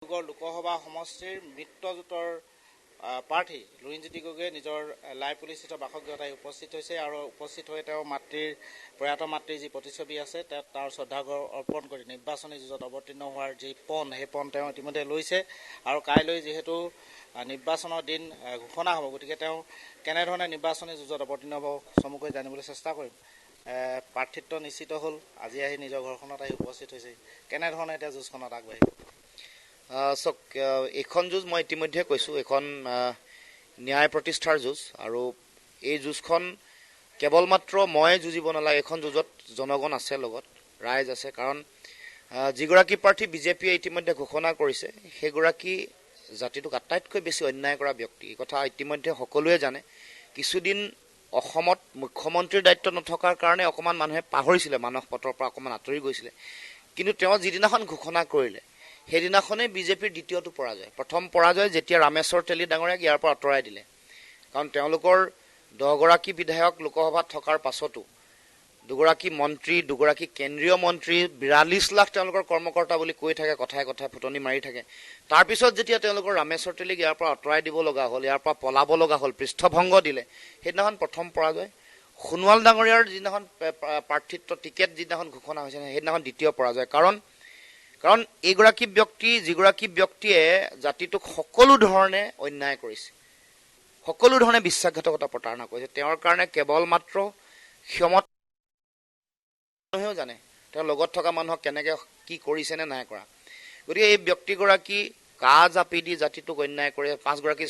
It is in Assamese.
লোকসভা সমষ্টিৰ মিত্ৰজোঁটৰ প্ৰাৰ্থী লুৰিণজ্যোতি গগৈয়ে নিজৰ লাইপুলিস্থিত বাসগৃহত আহি উপস্থিত হৈছে আৰু উপস্থিত হৈ তেওঁ প্ৰয়াত মাতৃৰ যি প্ৰতিচ্ছবি আছে তাৰ শ্ৰদ্ধাৰ্ঘ্য অৰ্পণ কৰি নিৰ্বাচনী যুঁজত অৱতীৰ্ণ হোৱাৰ যি সেই পণ তেওঁ ইতিমধ্যে লৈছে আৰু কাইলৈ যিহেতু নিৰ্বাচনৰ দিন ঘোষণা হ'ব, গতিকে তেওঁ কেনেধৰণে নিৰ্বাচনী যুঁজত অৱতীৰ্ণ হ'ব চমুকৈ জানিবলৈ চেষ্টা কৰিম। প্ৰাৰ্থিত্ব নিশ্চিত হ'ল, আজি আহি নিজৰ ঘৰখনত আহি উপস্থিত হৈছে, কেনেধৰণে এতিয়া যুঁজখনত আগবাঢ়িব? চাওক, এইখন যুঁজ মই ইতিমধ্যে কৈছোঁ, এখন ন্যায় প্ৰতিষ্ঠাৰ যুঁজ আৰু এই যুঁজখন কেৱল মাত্ৰ মই যুঁজিব নালাগে। এইখন যুঁজত জনগণ আছে, লগত ৰাইজ আছে, কাৰণ যিগৰাকী প্ৰাৰ্থী বিজেপিয়ে ইতিমধ্যে ঘোষণা কৰিছে সেইগৰাকী জাতিটোক আটাইতকৈ বেছি অন্যায় কৰা ব্যক্তি। এই কথা ইতিমধ্যে সকলোৱে জানে। কিছুদিন অসমত মুখ্যমন্ত্ৰীৰ দায়িত্ব নথকাৰ কাৰণে অকণমান মানুহে পাহৰিছিলে, মানস পথৰ পৰা অকণমান আঁতৰি গৈছিলে, কিন্তু তেওঁ যিদিনাখন ঘোষণা কৰিলে সেইদিনাখনেই বিজেপিৰ দ্বিতীয়টো পৰাজয়। প্ৰথম পৰাজয় যেতিয়া ৰামেশ্বৰ তেলী ডাঙৰীয়াক ইয়াৰ পৰা আঁতৰাই দিলে, কাৰণ তেওঁলোকৰ 10 গৰাকী বিধায়ক লোকসভাত থকাৰ পাছতো 2গৰাকী মন্ত্ৰী, 2গৰাকী কেন্দ্ৰীয় মন্ত্ৰী, 42 লাখ তেওঁলোকৰ কৰ্মকৰ্তা বুলি কৈ থাকে, কথাই কথাই ফুটনি মাৰি থাকে। তাৰপিছত যেতিয়া তেওঁলোকৰ ৰামেশ্বৰ তেলীক ইয়াৰ পৰা আঁতৰাই দিব লগা হ'ল, ইয়াৰ পৰা পলাব লগা হ'ল, পৃষ্ঠভংগ দিলে, সেইদিনাখন প্ৰথম পৰাজয়। সোণোৱাল ডাঙৰীয়াৰ যিদিনাখন প্ৰাৰ্থিত্ব টিকেট যিদিনাখন ঘোষণা হৈছে সেইদিনাখন দ্বিতীয় পৰাজয়। কাৰণ এইগৰাকী ব্যক্তি, যিগৰাকী ব্যক্তিয়ে জাতিটোক সকলো ধৰণে অন্যায় কৰিছে, সকলো ধৰণে বিশ্বাসঘাতকতা প্ৰতাৰণা কৰিছে, তেওঁৰ কাৰণে কেৱল মাত্ৰ ক্ষমতা মানুহেও জানে তেওঁৰ লগত থকা মানুহক কেনেকৈ কি কৰিছে নে নাই কৰা। গতিকে এই ব্যক্তিগৰাকী কাজ আপি দি জাতিটোক অন্যায় কৰে, 5গৰাকী